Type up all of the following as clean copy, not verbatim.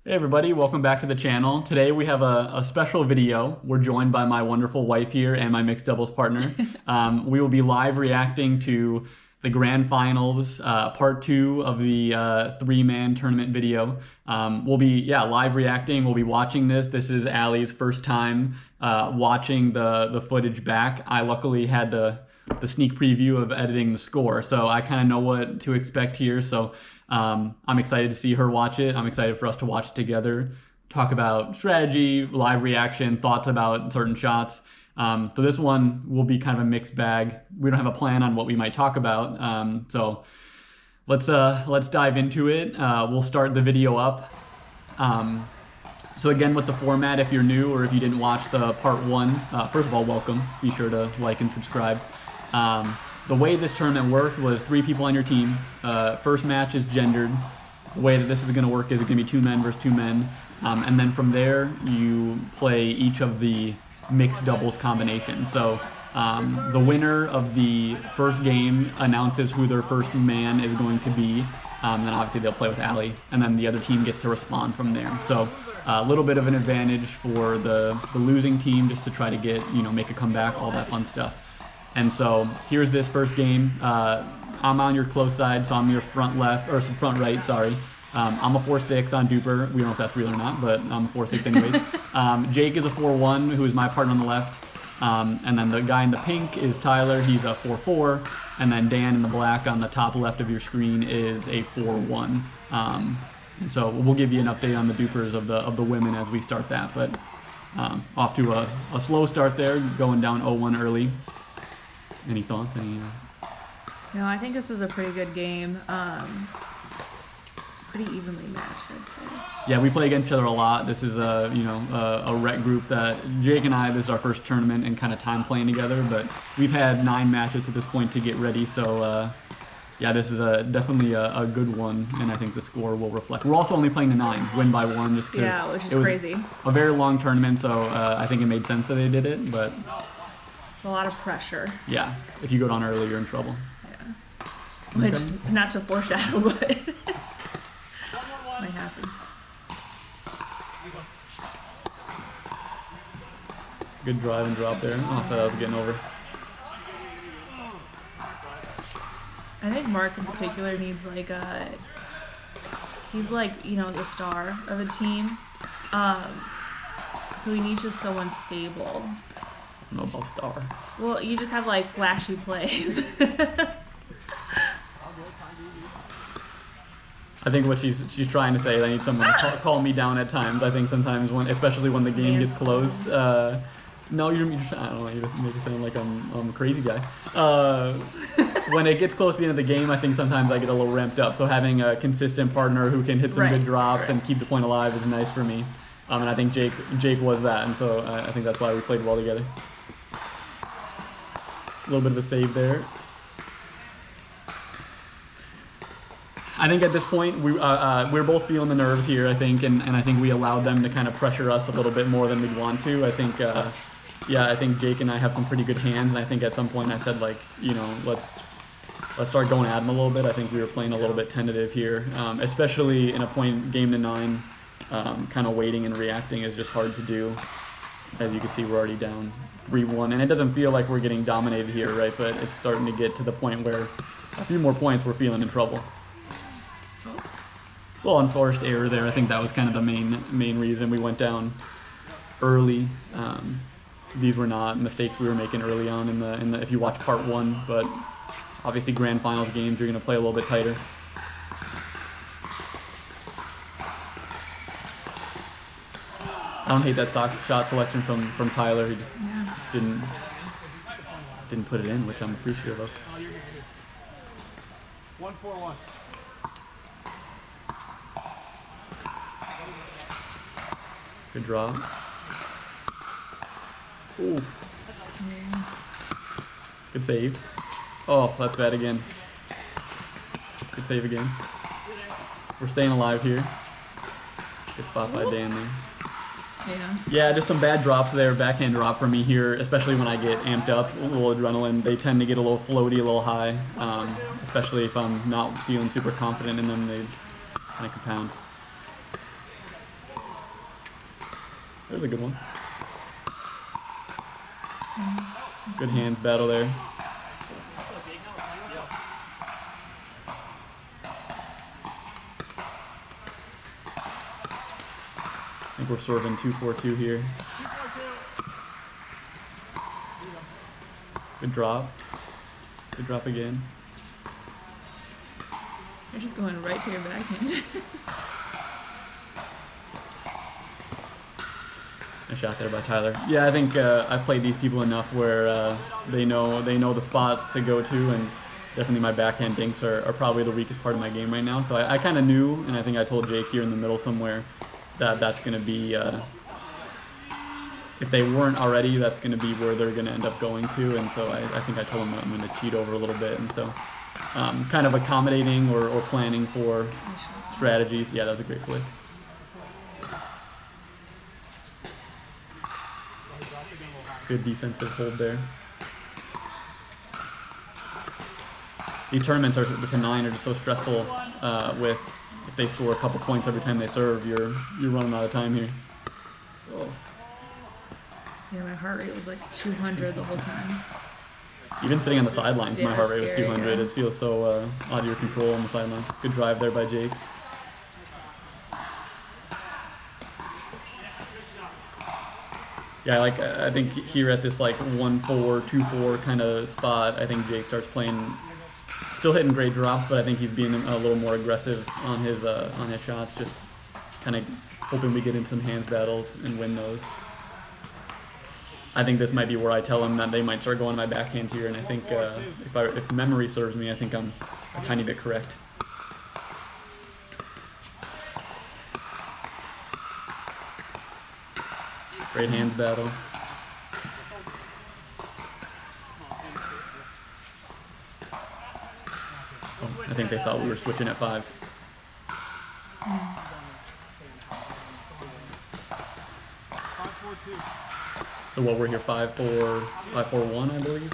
Hey everybody, welcome back to the channel. Today we have a special video. We're joined by my wonderful wife here and my mixed doubles partner. We will be live reacting to the grand finals, part 2 of the three-man tournament video. We'll be live reacting. We'll be watching this. This is Allie's first time watching the footage back. I luckily had the sneak preview of editing the score, so I kind of know what to expect here. So I'm excited to see her watch it. I'm excited for us to watch it together, talk about strategy, live reaction, thoughts about certain shots. So this one will be kind of a mixed bag. We don't have a plan on what we might talk about. So let's dive into it. We'll start the video up. So again, with the format, if you're new or if you didn't watch the part 1, first of all, welcome. Be sure to like and subscribe. The way this tournament worked was 3 people on your team. First match is gendered. The way that this is going to work is it's going to be 2 men versus 2 men. And then from there, you play each of the mixed doubles combinations. So the winner of the first game announces who their first man is going to be. Then obviously they'll play with Allie. And then the other team gets to respond from there. So a little bit of an advantage for the losing team just to try to get, make a comeback, all that fun stuff. And so here's this first game. I'm on your close side, so I'm your front left, or front right, sorry. I'm a 4-6 on DUPR. We don't know if that's real or not, but I'm a 4-6 anyways. Jake is a 4-1, who is my partner on the left. And then the guy in the pink is Tyler. He's a 4-4. And then Dan in the black on the top left of your screen is a 4-1. And so we'll give you an update on the DUPRs of the women as we start that. But off to a slow start there, going down 0-1 early. Any thoughts? No, I think this is a pretty good game. Pretty evenly matched, I'd say. Yeah, we play against each other a lot. This is a rec group that Jake and I, this is our first tournament and kind of time playing together, but we've had 9 matches at this point to get ready, so yeah, this is definitely a good one, and I think the score will reflect. We're also only playing to 9, win by 1, just because which is crazy. A very long tournament, so I think it made sense that they did it, but a lot of pressure. Yeah, if you go down early, you're in trouble. Yeah. Which, not to foreshadow, but might happen. Good drive and drop there. Oh, I thought that was getting over. I think Mark in particular needs he's like, the star of a team. So he needs just someone stable. I don't know about star. Well, you just have flashy plays. I think what she's trying to say is I need someone to calm me down at times. I think sometimes especially when the game gets close. No, I don't know. You just make it sound like I'm a crazy guy. When it gets close to the end of the game, I think sometimes I get a little ramped up. So having a consistent partner who can hit some good drops and keep the point alive is nice for me. And I think Jake was that, and so I think that's why we played well together. A little bit of a save there. I think at this point we're both feeling the nerves here. I think, and I think we allowed them to kind of pressure us a little bit more than we'd want to. I think, I think Jake and I have some pretty good hands, and I think at some point I said let's start going at them a little bit. I think we were playing a little bit tentative here, especially in a point game to 9. Kind of waiting and reacting is just hard to do. As you can see, we're already down 3-1, and it doesn't feel like we're getting dominated here, right? But it's starting to get to the point where a few more points we're feeling in trouble. Well, unforced error there. I think that was kind of the main reason we went down early. These were not mistakes we were making early on in the if you watch part 1, but obviously grand finals games you're going to play a little bit tighter. I don't hate that shot selection from Tyler. He just didn't put it in, which I'm appreciative of. 1-4-1. Good draw. Ooh. Good save. Oh, that's bad again. Good save again. We're staying alive here. Good spot by Dan there. Yeah, just some bad drops there, backhand drop for me here, especially when I get amped up, a little adrenaline. They tend to get a little floaty, a little high, especially if I'm not feeling super confident in them, they kind of compound. There's a good one. Good hands battle there. I think we're serving 2-4-2 here. Good drop. Good drop again. You're just going right to your backhand. A shot there by Tyler. Yeah, I think I've played these people enough where they know the spots to go to, and definitely my backhand dinks are probably the weakest part of my game right now. So I kind of knew, and I think I told Jake here in the middle somewhere that that's going to be, if they weren't already, that's going to be where they're going to end up going to. And so I think I told him I'm going to cheat over a little bit, and so kind of accommodating or planning for strategies. Yeah, that was a great flick. Good defensive hold there. These tournaments are to 9 are just so stressful. With if they score a couple points every time they serve, you're running out of time here. Oh. Yeah, my heart rate was like 200 the whole time. Even sitting on the sidelines, Yeah, my heart rate was scary, 200. yeah. It feels so out of your control on the sidelines. Good drive there by Jake. Yeah, I think here at this like 1-4, 2-4 kind of spot, I think Jake starts playing, still hitting great drops, but I think he's being a little more aggressive on his shots, just kind of hoping we get into some hands battles and win those. I think this might be where I tell him that they might start going to my backhand here, and I think if memory serves me, I think I'm a tiny bit correct. Great hands battle. Oh, I think they thought we were switching at 5. So what, we're here 5-4-1, I believe.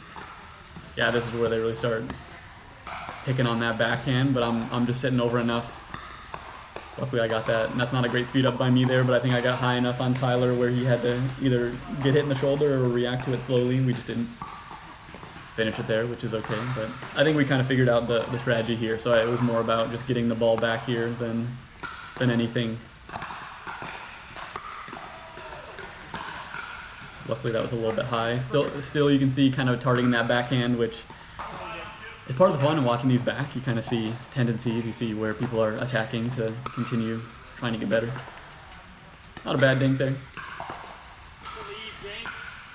Yeah, this is where they really start picking on that backhand, but I'm just sitting over enough. Luckily I got that, and that's not a great speed up by me there, but I think I got high enough on Tyler where he had to either get hit in the shoulder or react to it slowly. We just didn't finish it there, which is okay, but I think we kind of figured out the strategy here, so it was more about just getting the ball back here than anything. Luckily that was a little bit high. Still you can see kind of targeting that backhand, which is part of the fun of watching these back. You kind of see tendencies, you see where people are attacking to continue trying to get better. Not a bad dink there.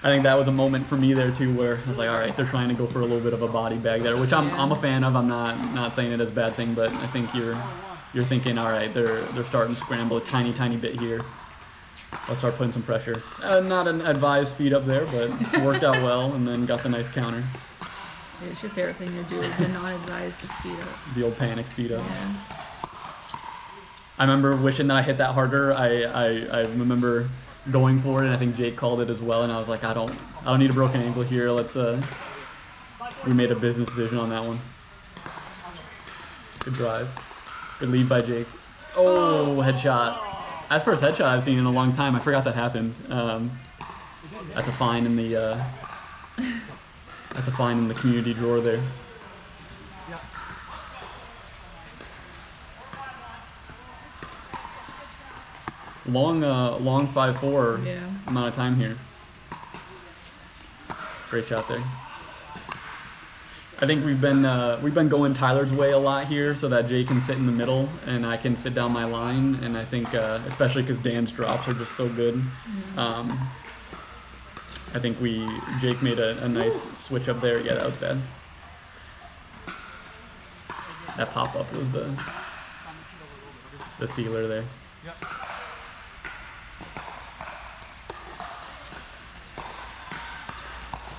I think that was a moment for me there too where I was like, all right, they're trying to go for a little bit of a body bag there, which I'm a fan of. I'm not saying it as a bad thing, but I think you're thinking, all right, they're starting to scramble a tiny bit here. I'll start putting some pressure. Not an advised speed up there, but it worked out well, and then got the nice counter. Yeah, it's your favorite thing to do is the non-advised speed up. The old panic speed up. Yeah. I remember wishing that I hit that harder. I remember going for it, and I think Jake called it as well, and I was like, I don't need a broken ankle here. Let's we made a business decision on that one. Good drive. Good lead by Jake. Oh, headshot. That's the first headshot I've seen in a long time. I forgot that happened. That's a fine in the community drawer there. Long 5-4 Yeah. amount of time here. Great shot there. I think we've been going Tyler's way a lot here, so that Jake can sit in the middle and I can sit down my line. And I think, especially because Dan's drops are just so good, I think Jake made a nice switch up there. Yeah, that was bad. That pop up was the sealer there.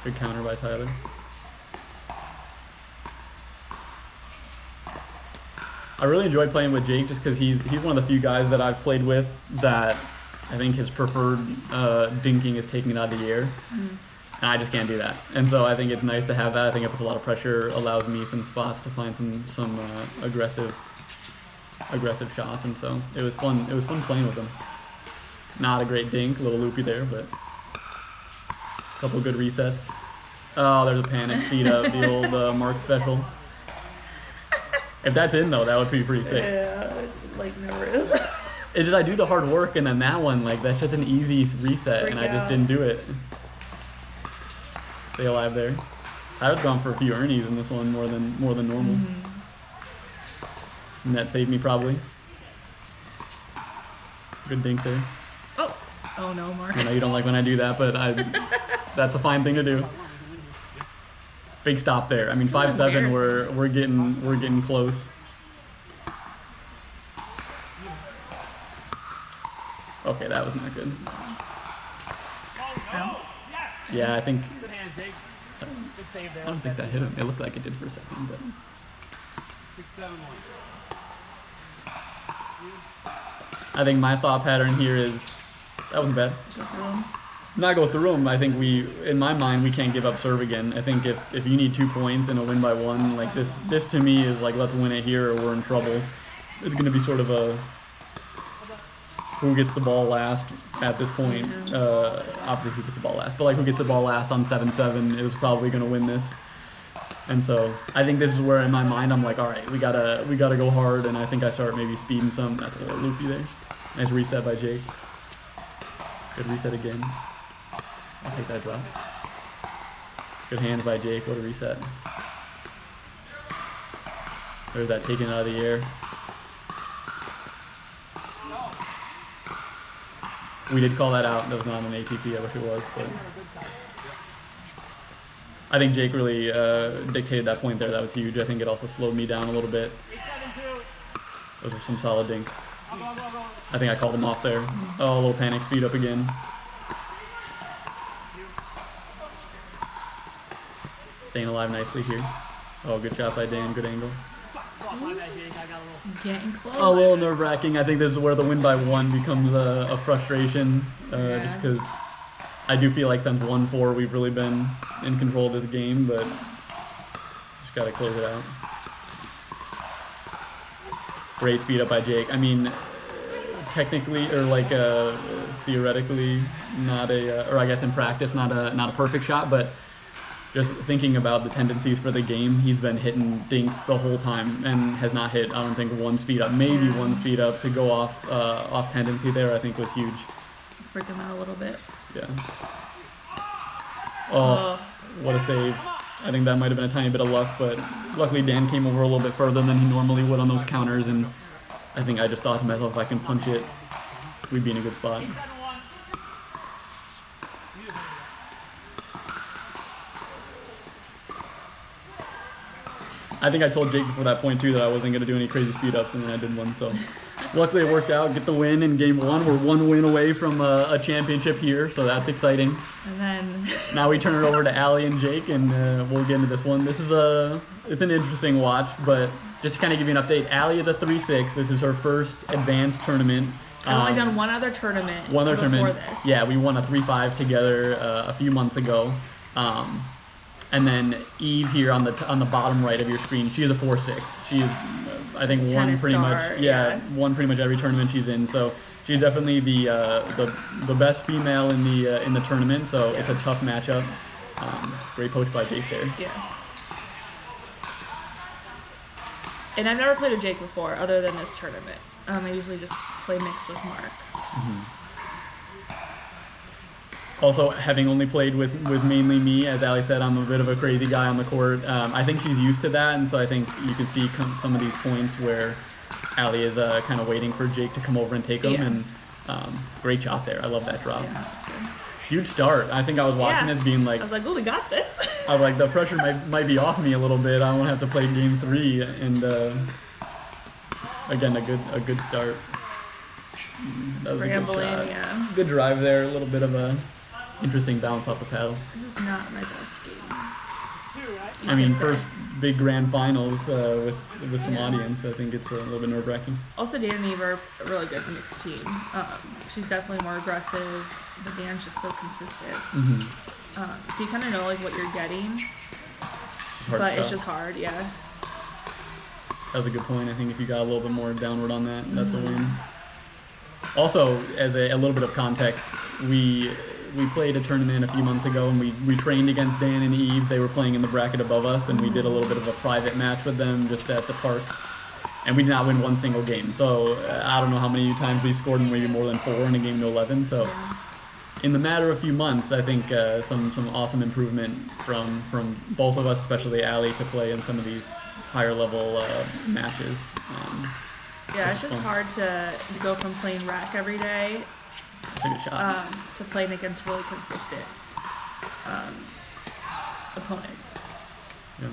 Good counter by Tyler. I really enjoy playing with Jake just because he's one of the few guys that I've played with that I think his preferred dinking is taking it out of the air. And I just can't do that. And so I think it's nice to have that. I think it puts a lot of pressure, allows me some spots to find some aggressive shots, and so it was fun. It was fun playing with him. Not a great dink, a little loopy there, but a couple good resets. Oh, there's a panic speed up, the old Mark special. If that's in though, that would be pretty sick. Yeah, it like never is. It's just I do the hard work, and then that one, like, that's just an easy reset, and I just didn't do it. Stay alive there. I was gone for a few Ernies in this one, more than normal. And that saved me probably. Good dink there. Oh no, Mark. I know you don't like when I do that, but that's a fine thing to do. Big stop there. I mean, 5-7. We're getting close. Okay, that was not good. No. Yeah, I think. I don't think that hit him. It looked like it did for a second, but. I think my thought pattern here is that wasn't bad. Not go through them. I think in my mind, we can't give up serve again. I think if you need 2 points and a win by 1, like this to me is like, let's win it here or we're in trouble. It's going to be sort of a who gets the ball last at this point. Obviously, who gets the ball last, but like who gets the ball last on 7-7 is probably going to win this. And so I think this is where in my mind I'm like, all right, we gotta go hard, and I think I start maybe speeding some. That's a little loopy there. Nice reset by Jake. Good reset again. I'll take that drop. Good hands by Jake. What a reset. There's that taken out of the air. We did call that out. That was not an ATP. I wish it was, but I think Jake really dictated that point there. That was huge. I think it also slowed me down a little bit. Those are some solid dinks. I think I called him off there. Oh, a little panic speed up again. Staying alive nicely here. Oh, good shot by Dan. Good angle. Getting close. A little nerve-wracking. I think this is where the win by 1 becomes a frustration, just because I do feel like since 1-4 we've really been in control of this game, but just got to close it out. Great speed up by Jake. I mean, technically, or like theoretically, not a, or I guess in practice, not a perfect shot, but just thinking about the tendencies for the game, he's been hitting dinks the whole time and has not hit, I don't think, 1 speed up, maybe 1 speed up to go off tendency there. I think was huge. Freak him out a little bit. Yeah. Oh, what a save. I think that might have been a tiny bit of luck, but luckily Dan came over a little bit further than he normally would on those counters, and I think I just thought to myself, if I can punch it, we'd be in a good spot. I think I told Jake before that point too that I wasn't going to do any crazy speed ups, and then I did one. So luckily it worked out. Get the win in game 1. We're 1 win away from a championship here, so that's exciting. And then now we turn it over to Allie and Jake, and we'll get into this one. This is it's an interesting watch, but just to kind of give you an update, Allie is a 3-6. This is her first advanced tournament. I've only done one other tournament. This. Yeah, we won a 3-5 together a few months ago. And then Eve here on the bottom right of your screen, she is a 4-6. She is, I think, won pretty much every tournament she's in. So she's definitely the best female in the tournament. So it's a tough matchup. Great poach by Jake there. Yeah. And I've never played with Jake before, other than this tournament. I usually just play mixed with Mark. Mm-hmm. Also, having only played with mainly me, as Ali said, I'm a bit of a crazy guy on the court. I think she's used to that, and so I think you can see some of these points where Ali is kind of waiting for Jake to come over and take them, and great shot there. I love that drop. Yeah, that's good. Huge start. I think I was watching this being like... I was like, oh, we got this. I was like, the pressure might be off me a little bit. I won't have to play game 3, and again, a good start. That was a good shot. Yeah. Good drive there, a little bit of a... interesting bounce off the paddle. This is not my best game. I mean, first big grand finals with some audience. I think it's a little bit nerve-wracking. Also, Dan and Eve are a really good mixed team. She's definitely more aggressive, but Dan's just so consistent. Mm-hmm. So you kind of know like what you're getting, but it's just hard. Yeah. That was a good point. I think if you got a little bit more downward on that, that's a win. Also, as a little bit of context, we played a tournament a few months ago, and we trained against Dan and Eve. They were playing in the bracket above us, and we did a little bit of a private match with them just at the park. And we did not win one single game. So I don't know how many times we scored, maybe more than 4 in a game to 11. So in the matter of a few months, I think some awesome improvement from both of us, especially Allie, to play in some of these higher level matches. Yeah, it's just hard to go from playing rec every day That's a good shot. to playing against really consistent opponents. Yeah.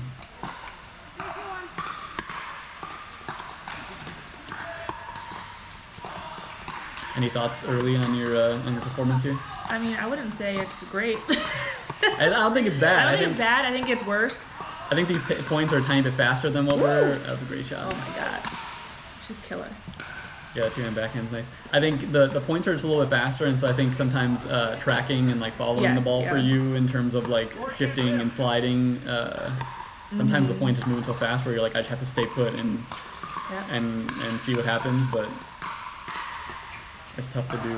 Any thoughts early on your performance here? I mean, I wouldn't say it's great. I don't think it's bad. I don't think it's bad. I think it's worse. I think these points are a tiny bit faster than what were. That was a great shot. Oh my god, she's killer. Yeah, two-hand backhand's nice. I think the points are just a little bit faster, and so I think sometimes tracking and like following the ball for you in terms of like shifting and sliding. Sometimes the point is moving so fast where you're like, I just have to stay put and see what happens, but it's tough to do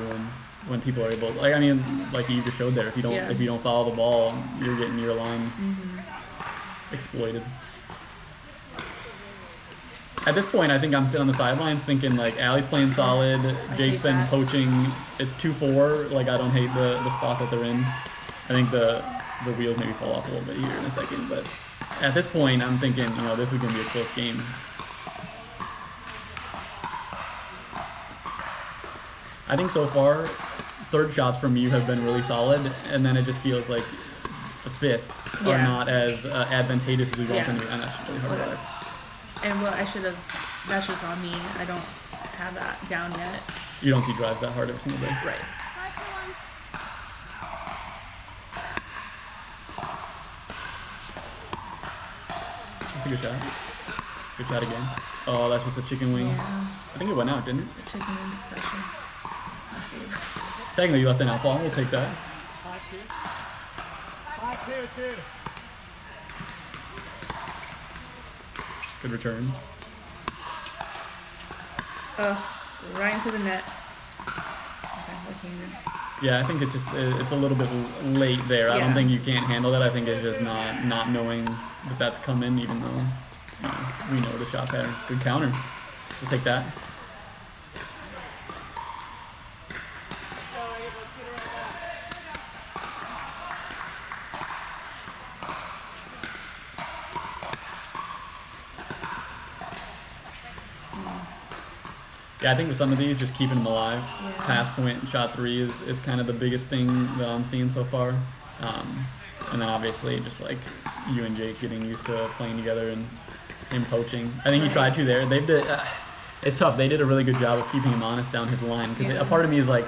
when people are able. Like I mean, like you just showed there, if you don't follow the ball, you're getting your line exploited. At this point, I think I'm sitting on the sidelines thinking, like, Allie's playing solid, Jake's been coaching, it's 2-4, like, I don't hate the spot that they're in. I think the wheels maybe fall off a little bit here in a second, but at this point, I'm thinking, you know, this is going to be a close game. I think so far, third shots from you have been really solid, and then it just feels like the fifths are not as advantageous as we go into the end. That's really hard to live. And what I should have, that's just on me. I don't have that down yet. You don't see drives that hard every single day. Right. That's a good shot. Good shot again. Oh, that's just a chicken wing. Yeah. I think it went out, didn't it? The chicken wing special. Technically, you left an outball. We'll take that. 5-2. Good return. Right into the net. Okay, looking good. Yeah, I think it's a little bit late there. I don't think you can't handle that. I think it's just not knowing that that's coming, even though we know the shot pattern. Good counter. We'll take that. Yeah, I think with some of these, just keeping them alive. Yeah. Pass point and shot three is kind of the biggest thing that I'm seeing so far. And then obviously just like you and Jake getting used to playing together and him coaching. I think he tried to there. It's tough. They did a really good job of keeping him honest down his line. Because a part of me is like,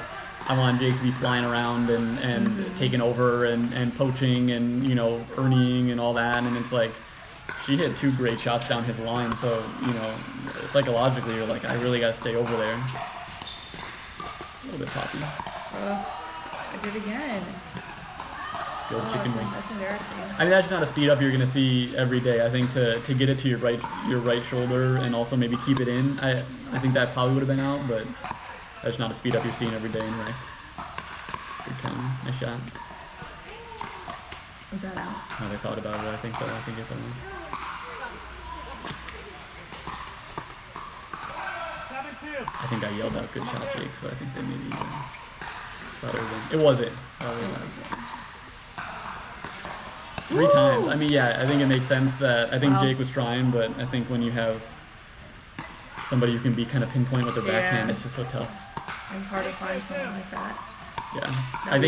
I want Jake to be flying around and taking over and poaching and, you know, earning and all that. And it's like, she hit 2 great shots down his line, so, you know, psychologically you're like, I really got to stay over there. A little bit poppy. I did again. Good chicken wing. That's embarrassing. I mean, that's just not a speed up you're going to see every day. I think to get it to your right shoulder and also maybe keep it in, I think that probably would have been out, but that's not a speed up you're seeing every day in rec. Good counter. Nice shot. Was that out? How they thought about it, I think it got one. 7-2. I think I yelled out good shot, Jake, so I think they maybe thought it was in. It wasn't. Three times. I mean, yeah, I think it makes sense that I think Jake was trying, but I think when you have somebody who can be kind of pinpoint with their backhand, it's just so tough. It's hard to find someone like that. Yeah. I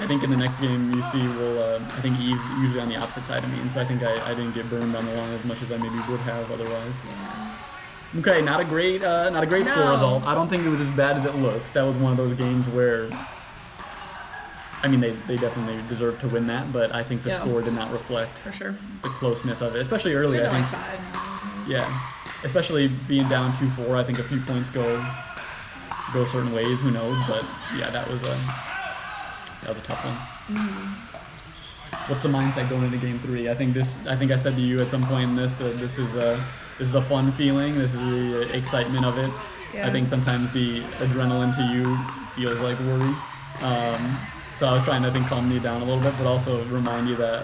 think in the next game you see, I think Eve's usually on the opposite side of me, and so I think I didn't get burned on the line as much as I maybe would have otherwise. Yeah. Okay, not a great score result. I don't think it was as bad as it looks. That was one of those games where, I mean, they definitely deserved to win that, but I think the score did not reflect For sure. the closeness of it, especially early. I think. Like 5. Yeah, especially being down 2-4. I think a few points go certain ways. Who knows? But yeah, that was a tough one. What's the mindset going into game 3? I think I said to you at some point in this that this is a fun feeling. This is the excitement of it. Yeah. I think sometimes the adrenaline to you feels like worry. So I was trying to, I think, calm you down a little bit, but also remind you that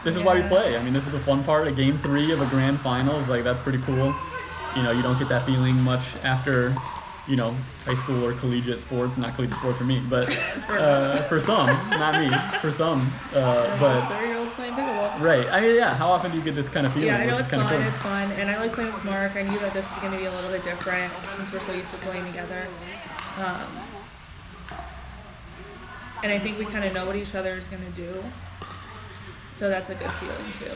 this is why we Yeah. play. I mean, this is the fun part. A game 3 of a grand finals, like, that's pretty cool. You know, you don't get that feeling much after, you know, high school or collegiate sports. Not collegiate sport for me, but for some, not me, for some. But 30-year-olds playing pickleball. right. I mean, yeah. How often do you get this kind of feeling? Yeah, I know which it's is kind fun. of cool. It's fun, and I like playing with Mark. I knew that this was going to be a little bit different since we're so used to playing together. And I think we kind of know what each other is going to do. So that's a good feeling too.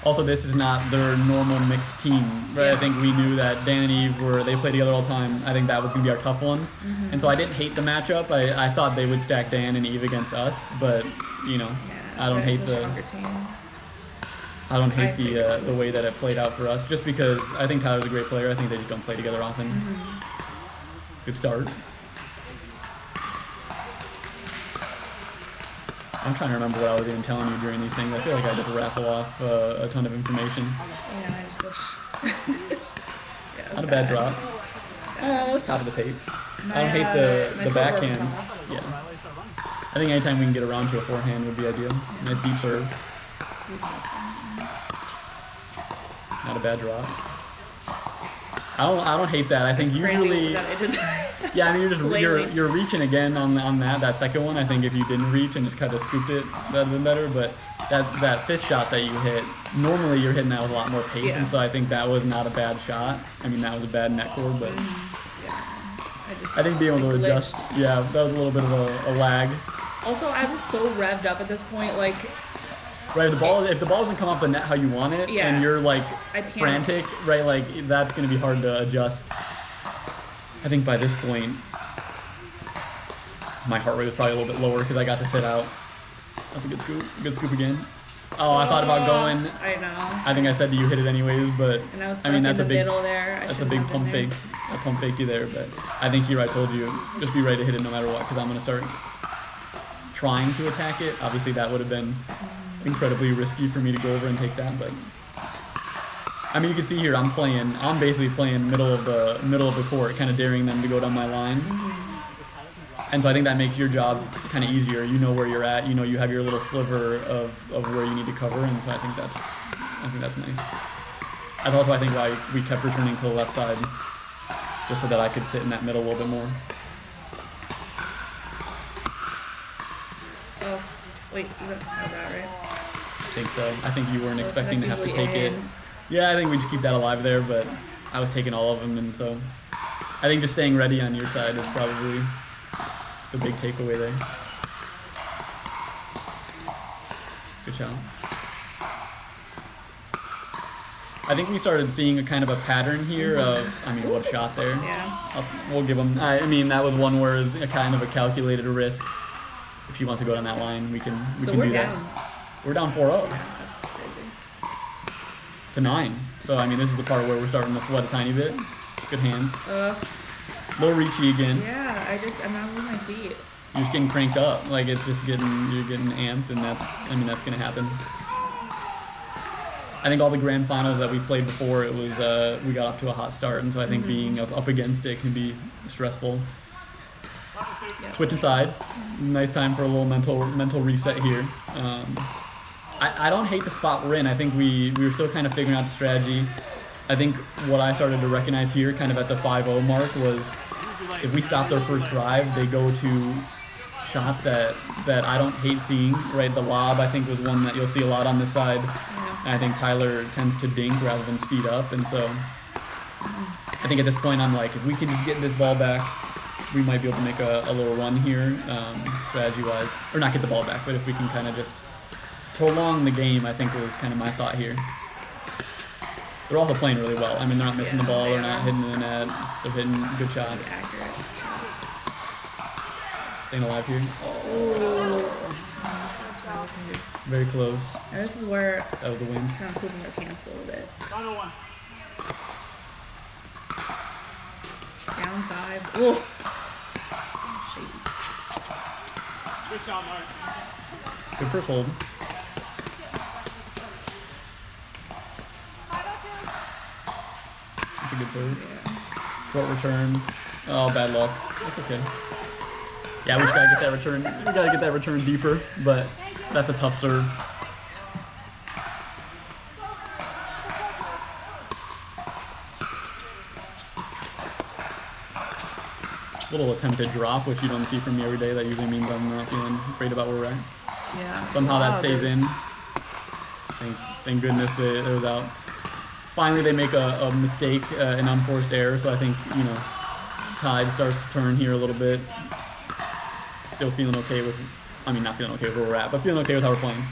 Also, this is not their normal mixed team, right? Yeah. I think we knew that Dan and Eve they play together all the time. I think that was going to be our tough one. And so I didn't hate the matchup. I thought they would stack Dan and Eve against us, but, you know, Yeah, I don't but hate it's a the stronger team. I don't hate I think it the was. way that it played out for us, just because I think Tyler's a great player. I think they just don't play together often. Good start. I'm trying to remember what I was even telling you during these things. I feel like I just raffle off a ton of information. Yeah, I just go shh. Yeah, it was Not a bad drop. Yeah. That was top of the tape. My, I don't hate my the footwork was backhand. off. Yeah. I think anytime we can get around to a forehand would be ideal. Nice deep serve. Not a bad drop. I don't hate that. I think It's crazy usually, that I did that. yeah. I mean, Lately. you're reaching again on that second one. I think if you didn't reach and just kind of scooped it, that'd been better. But that fifth shot that you hit, normally you're hitting that with a lot more pace, Yeah. and so I think that was not a bad shot. I mean, that was a bad net core, but I think being able to adjust, yeah, that was a little bit of a lag. Also, I was so revved up at this point, like Right, if the ball doesn't come off the net how you want it, Yeah. and you're like I panicked. frantic, right? Like that's gonna be hard to adjust. I think by this point, my heart rate was probably a little bit lower because I got to sit out. That's a good scoop. Good scoop again. Oh, I thought about going. I know. I think I said that you hit it anyways, but And I was I stuck mean in that's the a big middle there. that's a big pump fake. I pump faked you there, but I think here I told you just be ready to hit it no matter what because I'm gonna start trying to attack it. Obviously that would have been incredibly risky for me to go over and take that, but I mean you can see here I'm basically playing middle of the court, kind of daring them to go down my line. And so I think that makes your job kind of easier. You know where you're at. You know you have your little sliver of where you need to cover, and so I think that's nice. That's also I think why we kept returning to the left side, just so that I could sit in that middle a little bit more. Oh, wait, is that right? I think so. I think you weren't Well, expecting to that's have to usually take it. in. Yeah, I think we just keep that alive there, but I was taking all of them, and so I think just staying ready on your side is probably the big takeaway there. Good shot. I think we started seeing a kind of a pattern here of, I mean, what shot there. Yeah. We'll give them, I mean, that was one where it's a kind of a calculated risk. If she wants to go down that line, we can So do we're that. down. We're down 4-0 That's crazy. to 9. So, I mean, this is the part where we're starting to sweat a tiny bit. Good hands. Low reachy again. Yeah, I'm not moving my feet. You're just getting cranked up. Like, it's just you're getting amped, and that's going to happen. I think all the grand finals that we played before, it was, we got off to a hot start, and so I think being up against it can be stressful. Yep. Switching sides. Nice time for a little mental reset here. I don't hate the spot we're in. I think we were still kind of figuring out the strategy. I think what I started to recognize here, kind of at the 5-0 mark, was if we stop their first drive, they go to shots that I don't hate seeing. Right, the lob I think was one that you'll see a lot on this side. Yeah. And I think Tyler tends to dink rather than speed up, and so I think at this point I'm like, if we can just get this ball back, we might be able to make a little run here, strategy-wise, or not get the ball back, but if we can kind of just prolong the game, I think was kind of my thought here. They're also playing really well. I mean, they're not missing the ball, they're not hitting the net, they're hitting good shots. Accurate. Staying alive here. Oh. Very close. And this is where That was the win. kind of pooping their pants a little bit. Final one. Down 5. Ooh. Shady. Good shot, Mark. Good first hold. That's a good serve. Yeah. Short return. Oh, bad luck. That's okay. Yeah, we just gotta get that return. We gotta get that return deeper, but that's a tough serve. Little attempted drop, which you don't see from me every day. That usually means I'm not feeling great about where we're at. Yeah. Somehow that Wow, stays there's- in. Thank goodness it was out. Finally, they make a mistake, an unforced error. So I think, you know, tide starts to turn here a little bit. Still feeling okay with, I mean, not feeling okay with where we're at, but feeling okay with how we're playing.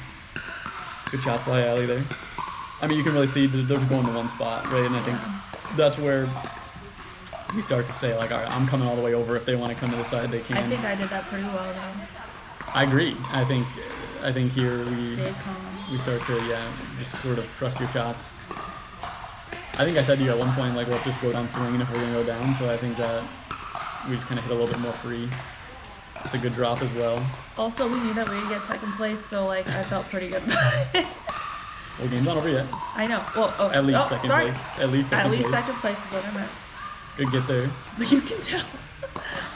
Good shots by Ali there. I mean, you can really see they're just going to one spot, right? And I think that's where we start to say, like, all right, I'm coming all the way over. If they want to come to the side, they can. I think I did that pretty well though. I agree. I think here Stay calm. we start to, yeah, just sort of trust your shots. I think I said to you at one point, like, let's just go down swinging if we're going to go down. So I think that we just kind of hit a little bit more free. It's a good drop as well. Also, we knew that we would get second place, so like I felt pretty good about it. Well, game's not over yet. I know. Well, At least second sorry. place. At least second place. second place is what I meant. Good get there. But you can tell.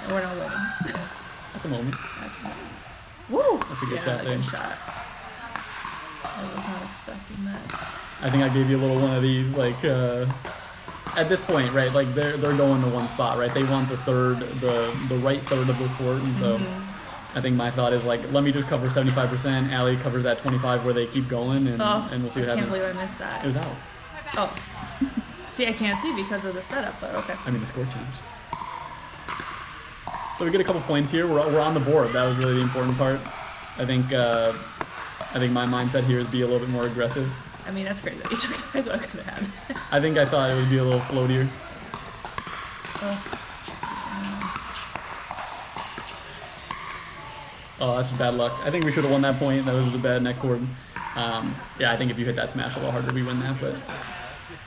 And we're not winning. At the moment. Woo! That's a good yeah, shot there. Good shot. I was not expecting that. I think I gave you a little one of these, like, at this point, right, like, they're going to one spot, right? They want the right third of the court, and so I think my thought is, like, let me just cover 75%, Ali covers that 25 where they keep going, and we'll see what I happens. can't believe I missed that. It was out. Oh. See, I can't see because of the setup, but okay. I mean, the score changed. So we get a couple points here. We're on the board. That was really the important part. I think my mindset here is be a little bit more aggressive. I mean, that's crazy that you took that. I could have had. I think I thought it would be a little floatier. Oh, that's bad luck. I think we should have won that point. That was a bad neck cord. Yeah, I think if you hit that smash a little harder, we win that. But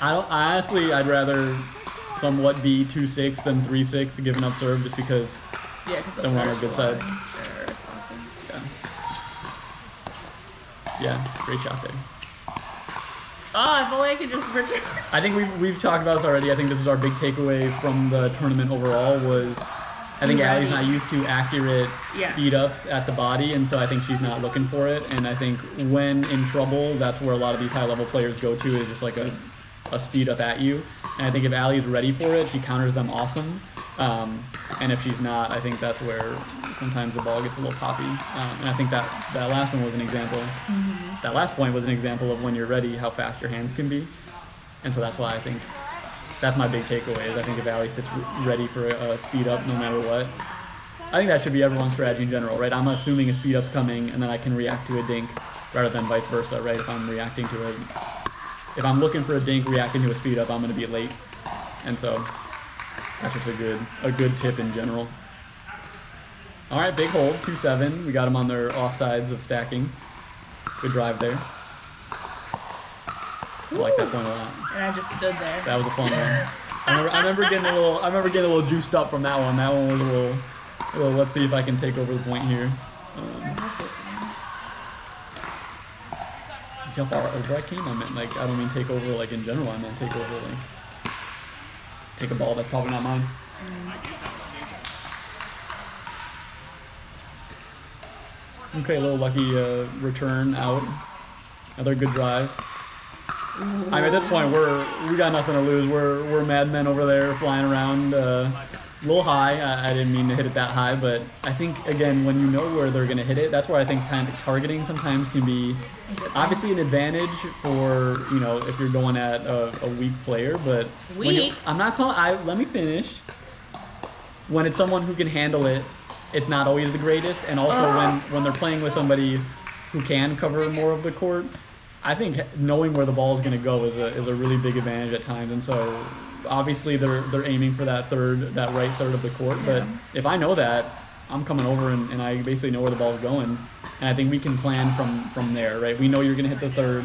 honestly, I'd rather somewhat be 2-6 than 3-6 giving up serve, just because. Yeah, because Then we're on our good side. They're responsive. Yeah, great shot there. Oh, if only I could just return. I think we've talked about this already. I think this is our big takeaway from the tournament overall was I think Allie's not used to accurate speed ups at the body, and so I think she's not looking for it. And I think when in trouble, that's where a lot of these high level players go to, is just like a speed up at you. And I think if Allie's ready for it, she counters them awesome. And if she's not, I think that's where sometimes the ball gets a little poppy. And I think that last one was an example. That last point was an example of when you're ready, how fast your hands can be. And so that's why I think that's my big takeaway, is I think if Allie sits ready for a speed up no matter what, I think that should be everyone's strategy in general, right? I'm assuming a speed up's coming and then I can react to a dink rather than vice versa, right? If I'm reacting to if I'm looking for a dink, reacting to a speed up, I'm going to be late. And so that's just a good tip in general. All right, big hold, 2-7. We got them on their offsides of stacking. Good drive there. I like that point a lot. And I just stood there. That was a fun one. I remember getting a little juiced up from that one. That one was a little. Let's see if I can take over the point here. That's listening. See how far over I came? I meant, like, I don't mean take over like in general. I meant take over like take a ball that's probably not mine. Okay, a little lucky return out. Another good drive. I mean, at this point, we got nothing to lose. We're madmen over there flying around a little high. I didn't mean to hit it that high, but I think, again, when you know where they're going to hit it, that's where I think targeting sometimes can be obviously an advantage for, you know, if you're going at a weak player. But I'm not calling. Let me finish. When it's someone who can handle it, it's not always the greatest. And also when they're playing with somebody who can cover more of the court, I think knowing where the ball is going to go is a really big advantage at times. And so obviously they're aiming for that right third of the court. But if I know that, I'm coming over and I basically know where the ball's going. And I think we can plan from there, right? We know you're going to hit the third.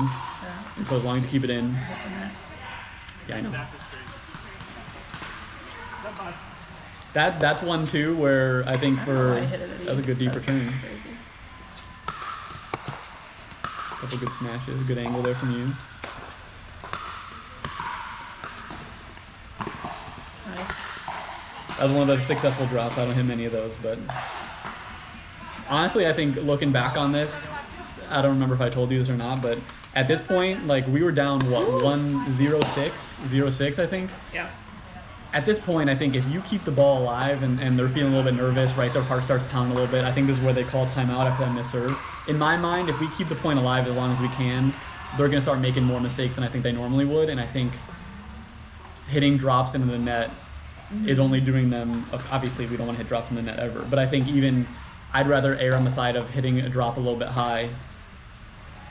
And so as long as you keep it in. Yeah, I know. That's one too where I think that's a good deep return. Couple good smashes, good angle there from you. That was one of the successful drops. I don't hit many of those, but honestly, I think looking back on this, I don't remember if I told you this or not, but at this point, like we were down what 1-0-6, I think. Yeah. At this point, I think if you keep the ball alive and they're feeling a little bit nervous, right, their heart starts pounding a little bit, I think this is where they call timeout after that misserve. In my mind, if we keep the point alive as long as we can, they're going to start making more mistakes than I think they normally would, and I think hitting drops into the net is only doing them, obviously we don't want to hit drops in the net ever, but I think even I'd rather err on the side of hitting a drop a little bit high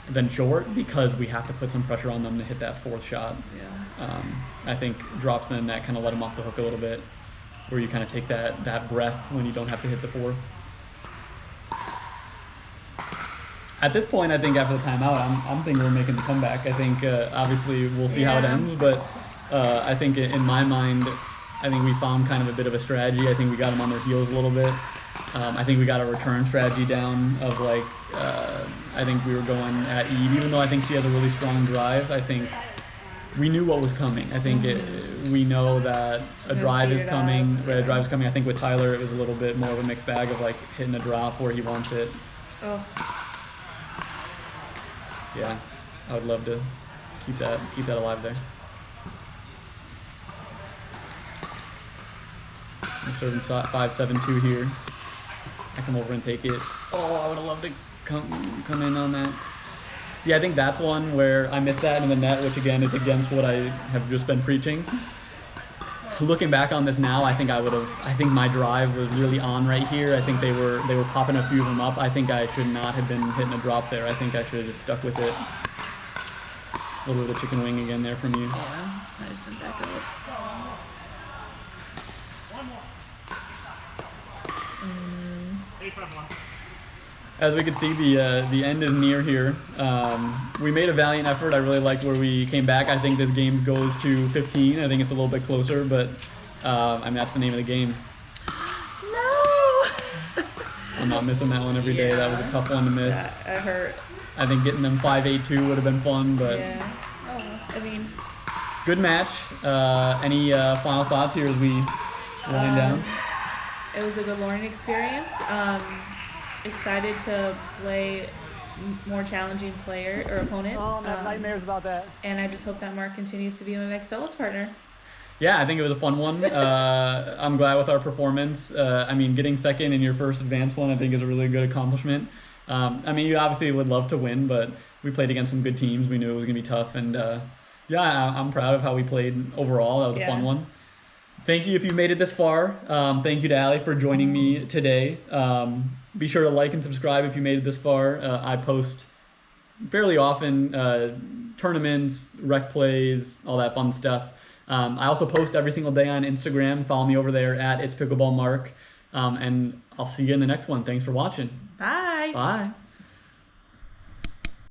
than short because we have to put some pressure on them to hit that fourth shot. Yeah. I think drops in the net kind of let them off the hook a little bit, where you kind of take that breath when you don't have to hit the fourth. At this point, I think after the timeout, I'm thinking we're making the comeback. I think obviously we'll see how it ends, but I think in my mind, I think we found kind of a bit of a strategy. I think we got them on their heels a little bit. I think we got a return strategy down of like, I think we were going at Eve, even though I think she has a really strong drive. I think we knew what was coming. I think we know that a drive is coming. Right, a drive is coming. I think with Tyler, it was a little bit more of a mixed bag of like hitting a drop where he wants it. Oh. Yeah, I would love to keep that alive there. I'm serving 5-7-2 here. I come over and take it. Oh, I would have loved to come in on that. See, I think that's one where I missed that in the net, which again is against what I have just been preaching. Looking back on this now, I think I think my drive was really on right here. I think they were popping a few of them up. I think I should not have been hitting a drop there. I think I should have just stuck with it. A little bit of chicken wing again there from you. Yeah, I just went back up. As we can see, the end is near here. We made a valiant effort. I really liked where we came back. I think this game goes to 15. I think it's a little bit closer, but I mean, that's the name of the game. No! I'm not missing that one every day. That was a tough one to miss. That hurt. I think getting them 5-8-2 would have been fun, but Yeah. Oh, I mean, good match. Any final thoughts here as we wind down? it was a good learning experience. Excited to play more challenging player or opponent. Oh, I have nightmares about that. And I just hope that Mark continues to be my next doubles partner. Yeah, I think it was a fun one. I'm glad with our performance. I mean, getting second in your first advanced one, I think is a really good accomplishment. I mean, you obviously would love to win, but we played against some good teams. We knew it was going to be tough. And yeah, I'm proud of how we played overall. That was a fun one. Thank you if you made it this far. Thank you to Allie for joining me today. Be sure to like and subscribe if you made it this far. I post fairly often tournaments, rec plays, all that fun stuff. I also post every single day on Instagram. Follow me over there at It's Pickleball Mark. And I'll see you in the next one. Thanks for watching. Bye. Bye.